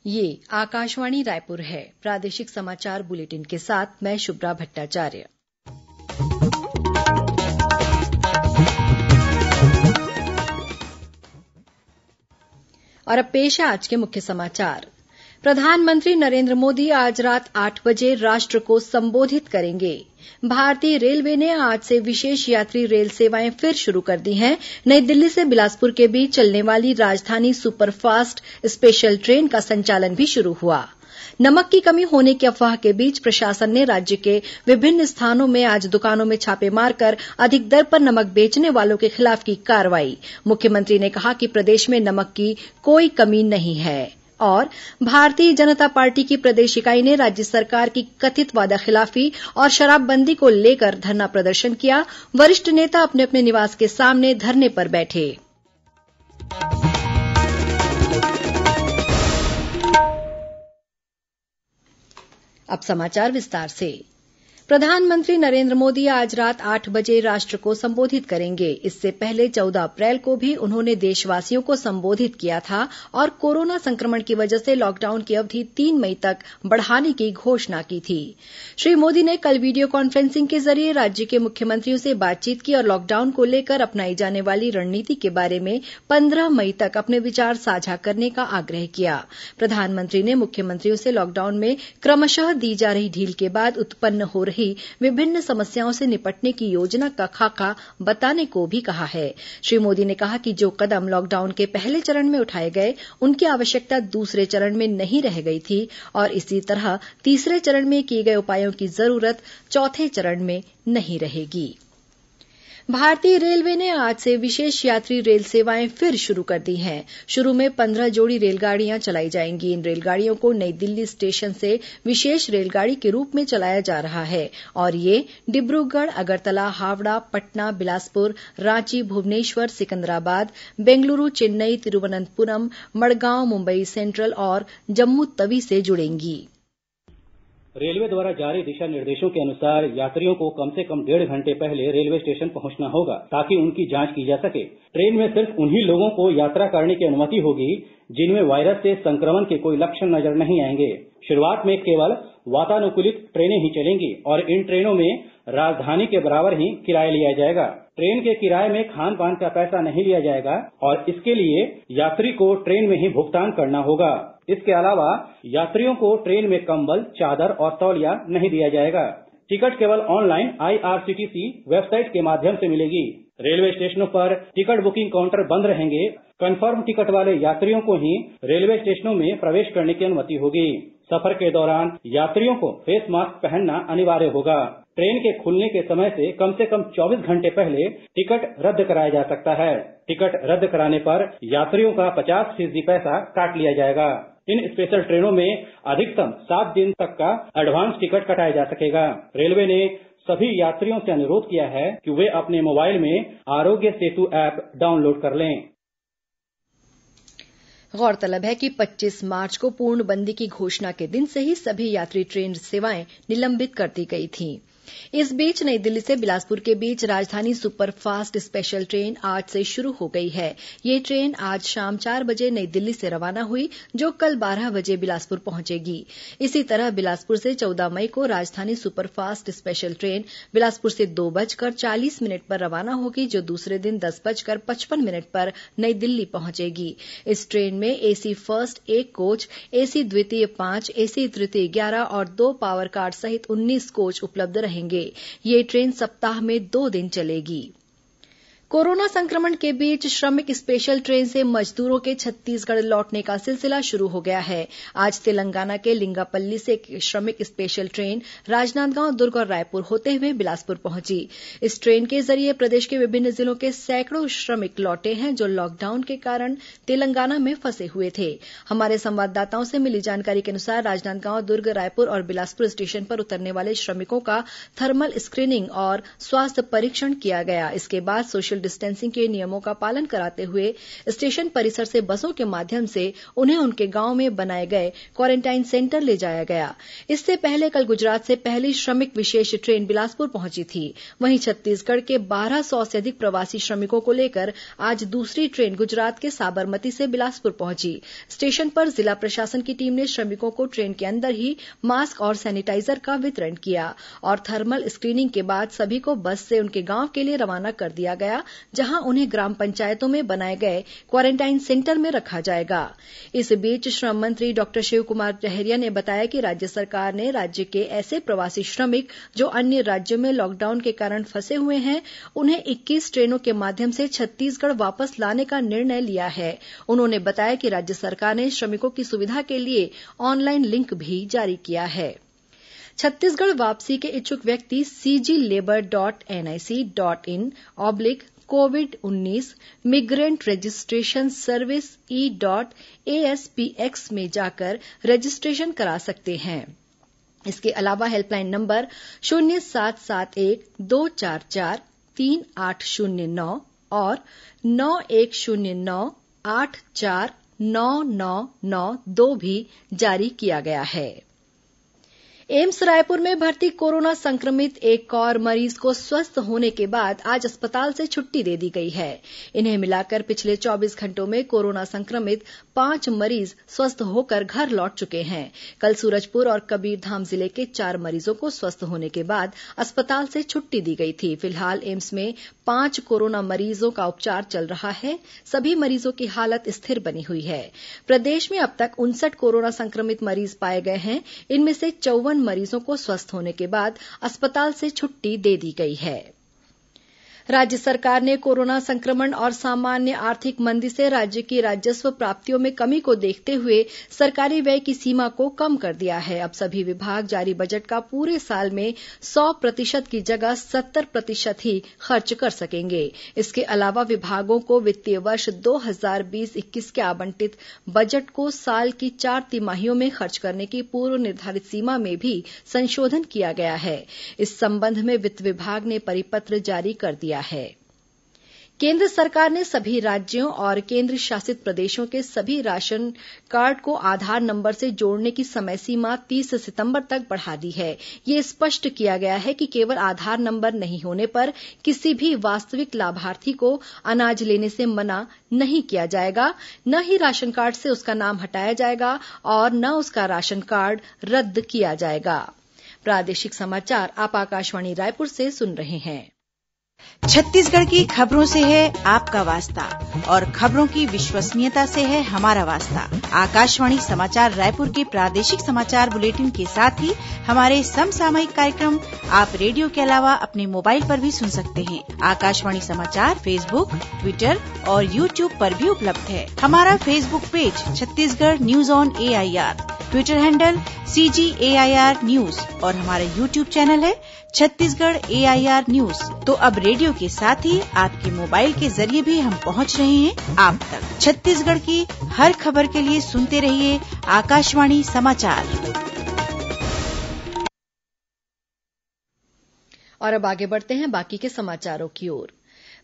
ये आकाशवाणी रायपुर है। प्रादेशिक समाचार बुलेटिन के साथ मैं शुभ्रा भट्टाचार्य। और अब पेश है आज के मुख्य समाचार। प्रधानमंत्री नरेन्द्र मोदी आज रात 8 बजे राष्ट्र को संबोधित करेंगे। भारतीय रेलवे ने आज से विशेष यात्री रेल सेवाएं फिर शुरू कर दी हैं। नई दिल्ली से बिलासपुर के बीच चलने वाली राजधानी सुपरफास्ट स्पेशल ट्रेन का संचालन भी शुरू हुआ। नमक की कमी होने की अफवाह के बीच प्रशासन ने राज्य के विभिन्न स्थानों में आज दुकानों में छापे मारकर अधिक दर पर नमक बेचने वालों के खिलाफ की कार्रवाई। मुख्यमंत्री ने कहा कि प्रदेश में नमक की कोई कमी नहीं है। और भारतीय जनता पार्टी की प्रदेश इकाई ने राज्य सरकार की कथित वादाखिलाफी और शराबबंदी को लेकर धरना प्रदर्शन किया। वरिष्ठ नेता अपने अपने निवास के सामने धरने पर बैठे। अब समाचार विस्तार से। प्रधानमंत्री नरेन्द्र मोदी आज रात 8 बजे राष्ट्र को संबोधित करेंगे। इससे पहले 14 अप्रैल को भी उन्होंने देशवासियों को संबोधित किया था और कोरोना संक्रमण की वजह से लॉकडाउन की अवधि 3 मई तक बढ़ाने की घोषणा की थी। श्री मोदी ने कल वीडियो कॉन्फ्रेंसिंग के जरिए राज्य के मुख्यमंत्रियों से बातचीत की और लॉकडाउन को लेकर अपनाई जाने वाली रणनीति के बारे में 15 मई तक अपने विचार साझा करने का आग्रह किया। प्रधानमंत्री ने मुख्यमंत्रियों से लॉकडाउन में क्रमशः दी जा रही ढील के बाद उत्पन्न हो रही विभिन्न समस्याओं से निपटने की योजना का खाका बताने को भी कहा है। श्री मोदी ने कहा कि जो कदम लॉकडाउन के पहले चरण में उठाए गए उनकी आवश्यकता दूसरे चरण में नहीं रह गई थी और इसी तरह तीसरे चरण में किए गए उपायों की जरूरत चौथे चरण में नहीं रहेगी। भारतीय रेलवे ने आज से विशेष यात्री रेल सेवाएं फिर शुरू कर दी हैं। शुरू में 15 जोड़ी रेलगाड़ियां चलाई जाएंगी। इन रेलगाड़ियों को नई दिल्ली स्टेशन से विशेष रेलगाड़ी के रूप में चलाया जा रहा है और ये डिब्रूगढ़, अगरतला, हावड़ा, पटना, बिलासपुर, रांची, भुवनेश्वर, सिकंदराबाद, बेंगलुरु, चेन्नई, तिरुवनंतपुरम, मड़गांव, मुंबई सेंट्रल और जम्मू तवी से जुड़ेंगी। रेलवे द्वारा जारी दिशा निर्देशों के अनुसार यात्रियों को कम से कम 1.5 घंटे पहले रेलवे स्टेशन पहुंचना होगा ताकि उनकी जांच की जा सके। ट्रेन में सिर्फ उन्हीं लोगों को यात्रा करने की अनुमति होगी जिनमें वायरस से संक्रमण के कोई लक्षण नजर नहीं आएंगे। शुरुआत में केवल वातानुकूलित ट्रेनें ही चलेंगी और इन ट्रेनों में राजधानी के बराबर ही किराया लिया जाएगा। ट्रेन के किराए में खान पान का पैसा नहीं लिया जाएगा और इसके लिए यात्री को ट्रेन में ही भुगतान करना होगा। इसके अलावा यात्रियों को ट्रेन में कंबल, चादर और तौलिया नहीं दिया जाएगा। टिकट केवल ऑनलाइन IRCTC वेबसाइट के माध्यम से मिलेगी। रेलवे स्टेशनों पर टिकट बुकिंग काउंटर बंद रहेंगे। कंफर्म टिकट वाले यात्रियों को ही रेलवे स्टेशनों में प्रवेश करने की अनुमति होगी। सफर के दौरान यात्रियों को फेस मास्क पहनना अनिवार्य होगा। ट्रेन के खुलने के समय से कम 24 घंटे पहले टिकट रद्द कराया जा सकता है। टिकट रद्द कराने पर यात्रियों का 50% पैसा काट लिया जाएगा। इन स्पेशल ट्रेनों में अधिकतम 7 दिन तक का एडवांस टिकट कटाया जा सकेगा। रेलवे ने सभी यात्रियों से अनुरोध किया है कि वे अपने मोबाइल में आरोग्य सेतु ऐप डाउनलोड कर लें। गौरतलब है कि 25 मार्च को पूर्णबंदी की घोषणा के दिन से ही सभी यात्री ट्रेन सेवाएं निलंबित कर दी गई थीं। इस बीच नई दिल्ली से बिलासपुर के बीच राजधानी सुपरफास्ट स्पेशल ट्रेन आज से शुरू हो गई है। ये ट्रेन आज शाम 4 बजे नई दिल्ली से रवाना हुई जो कल 12 बजे बिलासपुर पहुंचेगी। इसी तरह बिलासपुर से 14 मई को राजधानी सुपरफास्ट स्पेशल ट्रेन बिलासपुर से 2:40 पर रवाना होगी जो दूसरे दिन 10:55 पर नई दिल्ली पहुंचेगी। इस ट्रेन में AC फर्स्ट 1 कोच, AC द्वितीय 5, AC तृतीय 11 और 2 पावर कार सहित 19 कोच उपलब्ध रहेंगे। ये ट्रेन सप्ताह में 2 दिन चलेगी। कोरोना संक्रमण के बीच श्रमिक स्पेशल ट्रेन से मजदूरों के छत्तीसगढ़ लौटने का सिलसिला शुरू हो गया है। आज तेलंगाना के लिंगापल्ली से एक श्रमिक स्पेशल ट्रेन राजनांदगांव, दुर्ग और रायपुर होते हुए बिलासपुर पहुंची। इस ट्रेन के जरिए प्रदेश के विभिन्न जिलों के सैकड़ों श्रमिक लौटे हैं जो लॉकडाउन के कारण तेलंगाना में फंसे हुए थे। हमारे संवाददाताओं से मिली जानकारी के अनुसार राजनांदगांव, दुर्ग, रायपुर और बिलासपुर स्टेशन पर उतरने वाले श्रमिकों का थर्मल स्क्रीनिंग और स्वास्थ्य परीक्षण किया गया। इसके बाद सोशल सोशल डिस्टेंसिंग के नियमों का पालन कराते हुए स्टेशन परिसर से बसों के माध्यम से उन्हें उनके गांव में बनाए गए क्वारेंटाइन सेंटर ले जाया गया। इससे पहले कल गुजरात से पहली श्रमिक विशेष ट्रेन बिलासपुर पहुंची थी। वहीं छत्तीसगढ़ के 1200 से अधिक प्रवासी श्रमिकों को लेकर आज दूसरी ट्रेन गुजरात के साबरमती से बिलासपुर पहुंची। स्टेशन पर जिला प्रशासन की टीम ने श्रमिकों को ट्रेन के अंदर ही मास्क और सैनिटाइजर का वितरण किया और थर्मल स्क्रीनिंग के बाद सभी को बस से उनके गांव के लिए रवाना कर दिया गया, जहां उन्हें ग्राम पंचायतों में बनाए गए क्वारेंटाइन सेंटर में रखा जाएगा। इस बीच श्रम मंत्री डॉक्टर शिवकुमार डहरिया ने बताया कि राज्य सरकार ने राज्य के ऐसे प्रवासी श्रमिक जो अन्य राज्यों में लॉकडाउन के कारण फंसे हुए हैं, उन्हें 21 ट्रेनों के माध्यम से छत्तीसगढ़ वापस लाने का निर्णय लिया है। उन्होंने बताया कि राज्य सरकार ने श्रमिकों की सुविधा के लिए ऑनलाइन लिंक भी जारी किया है। छत्तीसगढ़ वापसी के इच्छुक व्यक्ति cglabor.nic.in/COVID-19 मिग्रेंट रजिस्ट्रेशन सर्विस e.aspx में जाकर रजिस्ट्रेशन करा सकते हैं। इसके अलावा हेल्पलाइन नंबर 0718-244-3809 और 9109-849992 भी जारी किया गया है। एम्स रायपुर में भर्ती कोरोना संक्रमित एक और मरीज को स्वस्थ होने के बाद आज अस्पताल से छुट्टी दे दी गई है। इन्हें मिलाकर पिछले 24 घंटों में कोरोना संक्रमित 5 मरीज स्वस्थ होकर घर लौट चुके हैं। कल सूरजपुर और कबीरधाम जिले के 4 मरीजों को स्वस्थ होने के बाद अस्पताल से छुट्टी दी गई थी। फिलहाल एम्स में 5 कोरोना मरीजों का उपचार चल रहा है। सभी मरीजों की हालत स्थिर बनी हुई है। प्रदेश में अब तक 59 कोरोना संक्रमित मरीज पाए गए हैं। इनमें से 54 मरीजों को स्वस्थ होने के बाद अस्पताल से छुट्टी दे दी गई है। राज्य सरकार ने कोरोना संक्रमण और सामान्य आर्थिक मंदी से राज्य की राजस्व प्राप्तियों में कमी को देखते हुए सरकारी व्यय की सीमा को कम कर दिया है। अब सभी विभाग जारी बजट का पूरे साल में 100% की जगह 70% ही खर्च कर सकेंगे। इसके अलावा विभागों को वित्तीय वर्ष 2020-21 के आवंटित बजट को साल की 4 तिमाहियों में खर्च करने की पूर्व निर्धारित सीमा में भी संशोधन किया गया है। इस संबंध में वित्त विभाग ने परिपत्र जारी कर दिया है। केंद्र सरकार ने सभी राज्यों और केंद्र शासित प्रदेशों के सभी राशन कार्ड को आधार नंबर से जोड़ने की समय सीमा 30 सितंबर तक बढ़ा दी है। यह स्पष्ट किया गया है कि केवल आधार नंबर नहीं होने पर किसी भी वास्तविक लाभार्थी को अनाज लेने से मना नहीं किया जाएगा, न ही राशन कार्ड से उसका नाम हटाया जाएगा और न उसका राशन कार्ड रद्द किया जाएगा। प्रादेशिक समाचार आप आकाशवाणी रायपुर से सुन रहे हैं। छत्तीसगढ़ की खबरों से है आपका वास्ता और खबरों की विश्वसनीयता से है हमारा वास्ता। आकाशवाणी समाचार रायपुर के प्रादेशिक समाचार बुलेटिन के साथ ही हमारे समसामयिक कार्यक्रम आप रेडियो के अलावा अपने मोबाइल पर भी सुन सकते हैं। आकाशवाणी समाचार फेसबुक, ट्विटर और यूट्यूब पर भी उपलब्ध है। हमारा Facebook page Chhattisgarh news on AIR, Twitter handle CGAIR news और हमारा यूट्यूब चैनल है छत्तीसगढ़ AIR न्यूज। तो अब रेडियो के साथ ही आपके मोबाइल के जरिए भी हम पहुंच रहे हैं आप तक। छत्तीसगढ़ की हर खबर के लिए सुनते रहिए आकाशवाणी समाचार। और अब आगे बढ़ते हैं बाकी के समाचारों की ओर।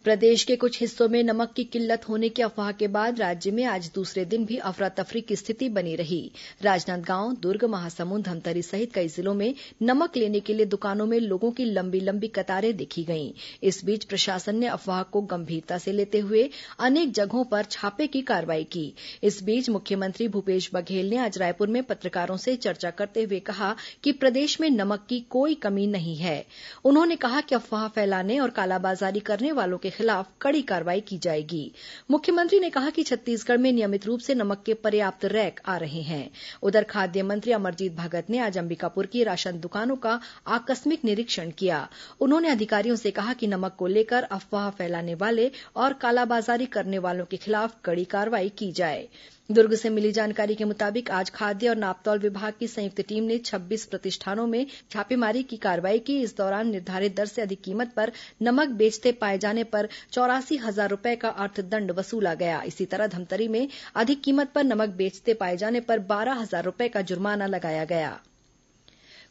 प्रदेश के कुछ हिस्सों में नमक की किल्लत होने की अफवाह के बाद राज्य में आज दूसरे दिन भी अफरा तफरी की स्थिति बनी रही। राजनांदगांव, दुर्ग, महासमुंद, धमतरी सहित कई जिलों में नमक लेने के लिए दुकानों में लोगों की लंबी लंबी कतारें देखी गईं। इस बीच प्रशासन ने अफवाह को गंभीरता से लेते हुए अनेक जगहों पर छापे की कार्रवाई की। इस बीच मुख्यमंत्री भूपेश बघेल ने आज रायपुर में पत्रकारों से चर्चा करते हुए कहा कि प्रदेश में नमक की कोई कमी नहीं है। उन्होंने कहा कि अफवाह फैलाने और कालाबाजारी करने वालों के खिलाफ कड़ी कार्रवाई की जाएगी। मुख्यमंत्री ने कहा कि छत्तीसगढ़ में नियमित रूप से नमक के पर्याप्त रैक आ रहे हैं। उधर खाद्य मंत्री अमरजीत भगत ने आज अंबिकापुर की राशन दुकानों का आकस्मिक निरीक्षण किया। उन्होंने अधिकारियों से कहा कि नमक को लेकर अफवाह फैलाने वाले और कालाबाजारी करने वालों के खिलाफ कड़ी कार्रवाई की जाए। दुर्ग से मिली जानकारी के मुताबिक आज खाद्य और नापतौल विभाग की संयुक्त टीम ने 26 प्रतिष्ठानों में छापेमारी की कार्रवाई की। इस दौरान निर्धारित दर से अधिक कीमत पर नमक बेचते पाए जाने पर 84,000 रुपए का अर्थदंड वसूला गया। इसी तरह धमतरी में अधिक कीमत पर नमक बेचते पाए जाने पर 12,000 रुपए का जुर्माना लगाया गया।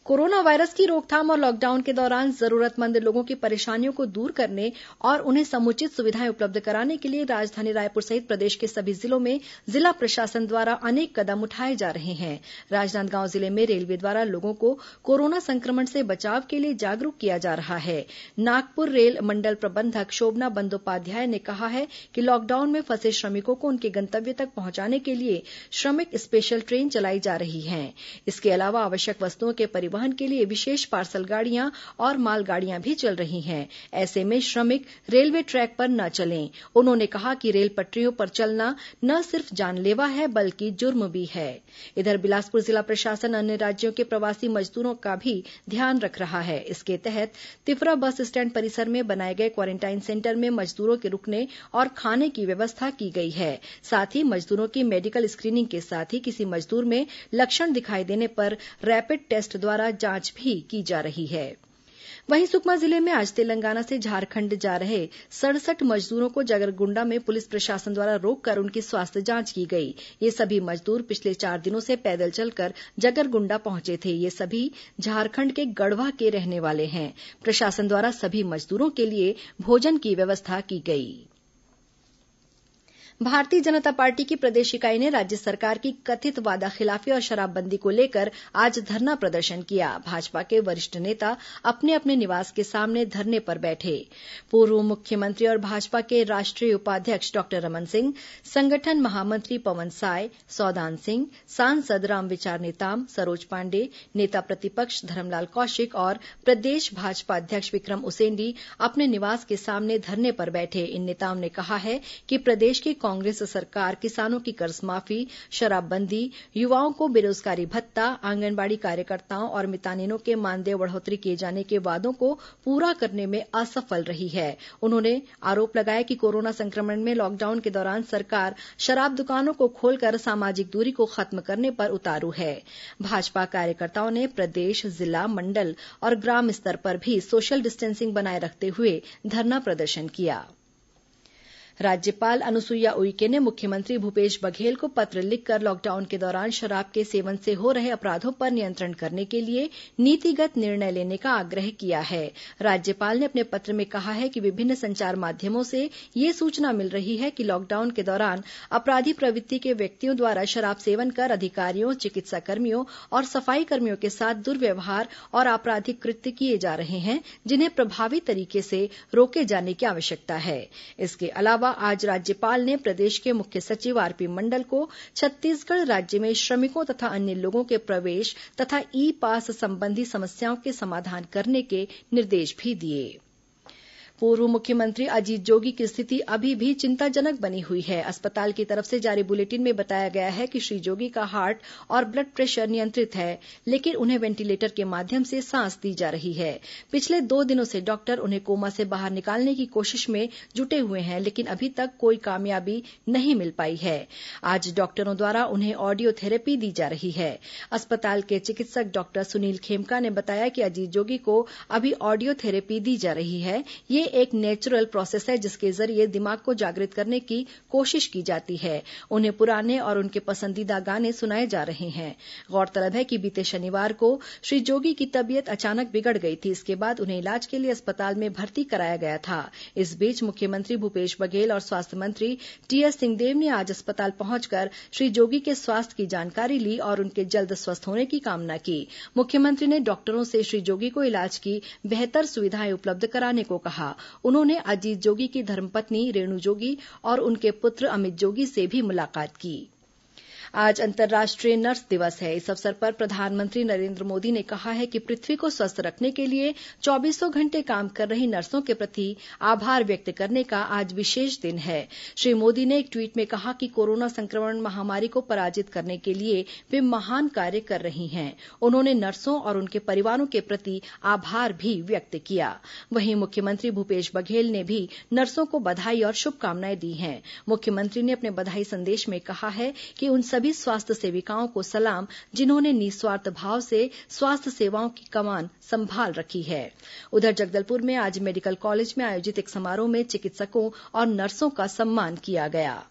कोरोना वायरस की रोकथाम और लॉकडाउन के दौरान जरूरतमंद लोगों की परेशानियों को दूर करने और उन्हें समुचित सुविधाएं उपलब्ध कराने के लिए राजधानी रायपुर सहित प्रदेश के सभी जिलों में जिला प्रशासन द्वारा अनेक कदम उठाए जा रहे हैं। राजनांदगांव जिले में रेलवे द्वारा लोगों को कोरोना संक्रमण से बचाव के लिए जागरूक किया जा रहा है। नागपुर रेल मंडल प्रबंधक शोभना बंदोपाध्याय ने कहा है कि लॉकडाउन में फंसे श्रमिकों को उनके गंतव्य तक पहुंचाने के लिए श्रमिक स्पेशल ट्रेन चलाई जा रही है। इसके अलावा आवश्यक वस्तुओं के परिवहन के लिए विशेष पार्सल गाड़ियां और मालगाड़ियां भी चल रही हैं। ऐसे में श्रमिक रेलवे ट्रैक पर न चलें। उन्होंने कहा कि रेल पटरियों पर चलना न सिर्फ जानलेवा है बल्कि जुर्म भी है। इधर बिलासपुर जिला प्रशासन अन्य राज्यों के प्रवासी मजदूरों का भी ध्यान रख रहा है। इसके तहत तिफरा बस स्टैंड परिसर में बनाए गए क्वारेंटाइन सेंटर में मजदूरों के रुकने और खाने की व्यवस्था की गई है। साथ ही मजदूरों की मेडिकल स्क्रीनिंग के साथ ही किसी मजदूर में लक्षण दिखाई देने पर रैपिड टेस्ट द्वारा जांच भी की जा रही है। वहीं सुकमा जिले में आज तेलंगाना से झारखंड जा रहे 67 मजदूरों को जगरगुंडा में पुलिस प्रशासन द्वारा रोककर उनकी स्वास्थ्य जांच की गई। ये सभी मजदूर पिछले 4 दिनों से पैदल चलकर जगरगुंडा पहुंचे थे। ये सभी झारखंड के गढ़वा के रहने वाले हैं। प्रशासन द्वारा सभी मजदूरों के लिए भोजन की व्यवस्था की गई। भारतीय जनता पार्टी की प्रदेश इकाई ने राज्य सरकार की कथित वादाखिलाफी और शराबबंदी को लेकर आज धरना प्रदर्शन किया। भाजपा के वरिष्ठ नेता अपने अपने निवास के सामने धरने पर बैठे। पूर्व मुख्यमंत्री और भाजपा के राष्ट्रीय उपाध्यक्ष डॉक्टर रमन सिंह, संगठन महामंत्री पवन साय, सौदान सिंह, सांसद रामविचार नेताम, सरोज पांडे, नेता प्रतिपक्ष धरमलाल कौशिक और प्रदेश भाजपा अध्यक्ष विक्रम उसेंडी अपने निवास के सामने धरने पर बैठे। इन नेताओं ने कहा है कि प्रदेश की कांग्रेस सरकार किसानों की कर्ज माफी, शराबबंदी, युवाओं को बेरोजगारी भत्ता, आंगनबाड़ी कार्यकर्ताओं और मितानिनों के मानदेय बढ़ोतरी किए जाने के वादों को पूरा करने में असफल रही है। उन्होंने आरोप लगाया कि कोरोना संक्रमण में लॉकडाउन के दौरान सरकार शराब दुकानों को खोलकर सामाजिक दूरी को खत्म करने पर उतारू है। भाजपा कार्यकर्ताओं ने प्रदेश, जिला, मंडल और ग्राम स्तर पर भी सोशल डिस्टेंसिंग बनाए रखते हुए धरना प्रदर्शन किया। राज्यपाल अनुसुईया उइके ने मुख्यमंत्री भूपेश बघेल को पत्र लिखकर लॉकडाउन के दौरान शराब के सेवन से हो रहे अपराधों पर नियंत्रण करने के लिए नीतिगत निर्णय लेने का आग्रह किया है। राज्यपाल ने अपने पत्र में कहा है कि विभिन्न संचार माध्यमों से ये सूचना मिल रही है कि लॉकडाउन के दौरान अपराधी प्रवृत्ति के व्यक्तियों द्वारा शराब सेवन कर अधिकारियों, चिकित्साकर्मियों और सफाई कर्मियों के साथ दुर्व्यवहार और आपराधिक कृत्य किए जा रहे हैं, जिन्हें प्रभावी तरीके से रोके जाने की आवश्यकता है। इसके अलावा आज राज्यपाल ने प्रदेश के मुख्य सचिव आरपी मंडल को छत्तीसगढ़ राज्य में श्रमिकों तथा अन्य लोगों के प्रवेश तथा ई पास संबंधी समस्याओं के समाधान करने के निर्देश भी दिए। पूर्व मुख्यमंत्री अजीत जोगी की स्थिति अभी भी चिंताजनक बनी हुई है। अस्पताल की तरफ से जारी बुलेटिन में बताया गया है कि श्री जोगी का हार्ट और ब्लड प्रेशर नियंत्रित है, लेकिन उन्हें वेंटिलेटर के माध्यम से सांस दी जा रही है। पिछले 2 दिनों से डॉक्टर उन्हें कोमा से बाहर निकालने की कोशिश में जुटे हुए हैं, लेकिन अभी तक कोई कामयाबी नहीं मिल पाई है। आज डॉक्टरों द्वारा उन्हें ऑडियो थेरेपी दी जा रही है। अस्पताल के चिकित्सक डॉक्टर सुनील खेमका ने बताया कि अजीत जोगी को अभी ऑडियो थेरेपी दी जा रही है। ये एक नेचुरल प्रोसेस है जिसके जरिए दिमाग को जागृत करने की कोशिश की जाती है। उन्हें पुराने और उनके पसंदीदा गाने सुनाए जा रहे हैं। गौरतलब है कि बीते शनिवार को श्री जोगी की तबीयत अचानक बिगड़ गई थी। इसके बाद उन्हें इलाज के लिए अस्पताल में भर्ती कराया गया था। इस बीच मुख्यमंत्री भूपेश बघेल और स्वास्थ्य मंत्री टीएस सिंहदेव ने आज अस्पताल पहुंचकर श्री जोगी के स्वास्थ्य की जानकारी ली और उनके जल्द स्वस्थ होने की कामना की। मुख्यमंत्री ने डॉक्टरों से श्री जोगी को इलाज की बेहतर सुविधाएं उपलब्ध कराने को कहा। उन्होंने अजीत जोगी की धर्मपत्नी रेणु जोगी और उनके पुत्र अमित जोगी से भी मुलाकात की। आज अंतर्राष्ट्रीय नर्स दिवस है। इस अवसर पर प्रधानमंत्री नरेंद्र मोदी ने कहा है कि पृथ्वी को स्वस्थ रखने के लिए 24 घंटे काम कर रही नर्सों के प्रति आभार व्यक्त करने का आज विशेष दिन है। श्री मोदी ने एक ट्वीट में कहा कि कोरोना संक्रमण महामारी को पराजित करने के लिए वे महान कार्य कर रही हैं। उन्होंने नर्सों और उनके परिवारों के प्रति आभार भी व्यक्त किया। वहीं मुख्यमंत्री भूपेश बघेल ने भी नर्सों को बधाई और शुभकामनाएं दी हैं। मुख्यमंत्री ने अपने बधाई संदेश में कहा है कि उन सभी स्वास्थ्य सेविकाओं को सलाम जिन्होंने निस्वार्थ भाव से स्वास्थ्य सेवाओं की कमान संभाल रखी है। उधर जगदलपुर में आज मेडिकल कॉलेज में आयोजित एक समारोह में चिकित्सकों और नर्सों का सम्मान किया गया।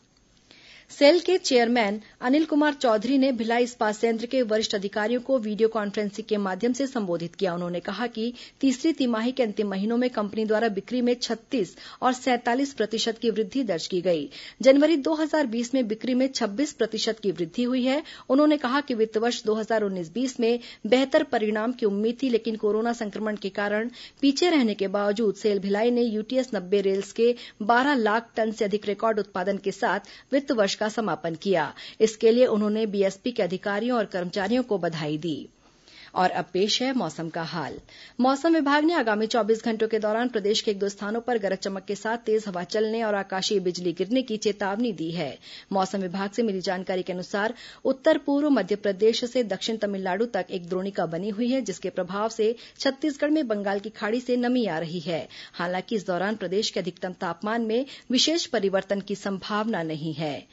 सेल के चेयरमैन अनिल कुमार चौधरी ने भिलाई इस्पात संयंत्र के वरिष्ठ अधिकारियों को वीडियो कॉन्फ्रेंसिंग के माध्यम से संबोधित किया। उन्होंने कहा कि तीसरी तिमाही के अंतिम महीनों में कंपनी द्वारा बिक्री में 36 और 47% की वृद्धि दर्ज की गई। जनवरी 2020 में बिक्री में 26% की वृद्धि हुई है। उन्होंने कहा कि वित्त वर्ष 2019-20 में बेहतर परिणाम की उम्मीद थी, लेकिन कोरोना संक्रमण के कारण पीछे रहने के बावजूद सेल भिलाई ने यूटीएस 90 रेल्स के 12 लाख टन से अधिक रिकॉर्ड उत्पादन के साथ वित्त वर्ष का समापन किया। इसके लिए उन्होंने बीएसपी के अधिकारियों और कर्मचारियों को बधाई दी। और अब पेश है मौसम का हाल। मौसम विभाग ने आगामी 24 घंटों के दौरान प्रदेश के 1-2 स्थानों पर गरज चमक के साथ तेज हवा चलने और आकाशीय बिजली गिरने की चेतावनी दी है। मौसम विभाग से मिली जानकारी के अनुसार उत्तर पूर्व मध्यप्रदेश से दक्षिण तमिलनाडु तक एक द्रोणिका बनी हुई है, जिसके प्रभाव से छत्तीसगढ़ में बंगाल की खाड़ी से नमी आ रही है। हालांकि इस दौरान प्रदेश के अधिकतम तापमान में विशेष परिवर्तन की संभावना नहीं है।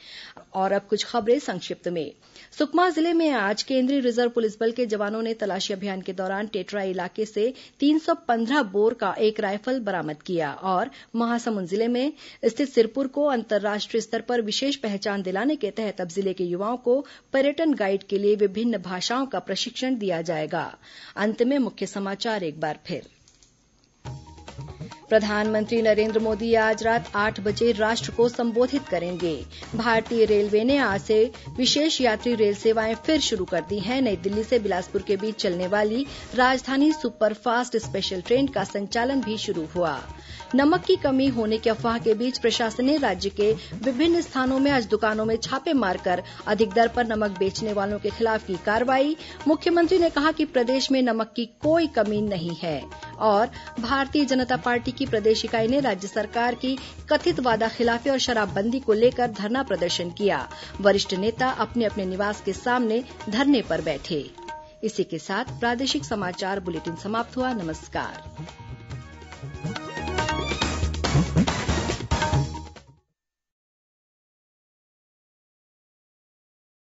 और अब कुछ खबरें संक्षिप्त में। सुकमा जिले में आज केंद्रीय रिजर्व पुलिस बल के जवानों ने तलाशी अभियान के दौरान टेटरा इलाके से 315 बोर का एक राइफल बरामद किया और महासमुंद जिले में स्थित सिरपुर को अंतर्राष्ट्रीय स्तर पर विशेष पहचान दिलाने के तहत अब जिले के युवाओं को पर्यटन गाइड के लिए विभिन्न भाषाओं का प्रशिक्षण दिया जाएगा। अंत में मुख्य समाचार एक बार फिर। प्रधानमंत्री नरेंद्र मोदी आज रात 8 बजे राष्ट्र को संबोधित करेंगे। भारतीय रेलवे ने आज से विशेष यात्री रेल सेवाएं फिर शुरू कर दी हैं। नई दिल्ली से बिलासपुर के बीच चलने वाली राजधानी सुपरफास्ट स्पेशल ट्रेन का संचालन भी शुरू हुआ। नमक की कमी होने की अफवाह के बीच प्रशासन ने राज्य के विभिन्न स्थानों में आज दुकानों में छापे मारकर अधिक दर पर नमक बेचने वालों के खिलाफ की कार्रवाई। मुख्यमंत्री ने कहा कि प्रदेश में नमक की कोई कमी नहीं है। और भारतीय जनता पार्टी की प्रदेश इकाई ने राज्य सरकार की कथित वादाखिलाफी और शराबबंदी को लेकर धरना प्रदर्शन किया। वरिष्ठ नेता अपने अपने निवास के सामने धरने पर बैठे। इसी के साथ प्रादेशिक समाचार बुलेटिन समाप्त हुआ। नमस्कार।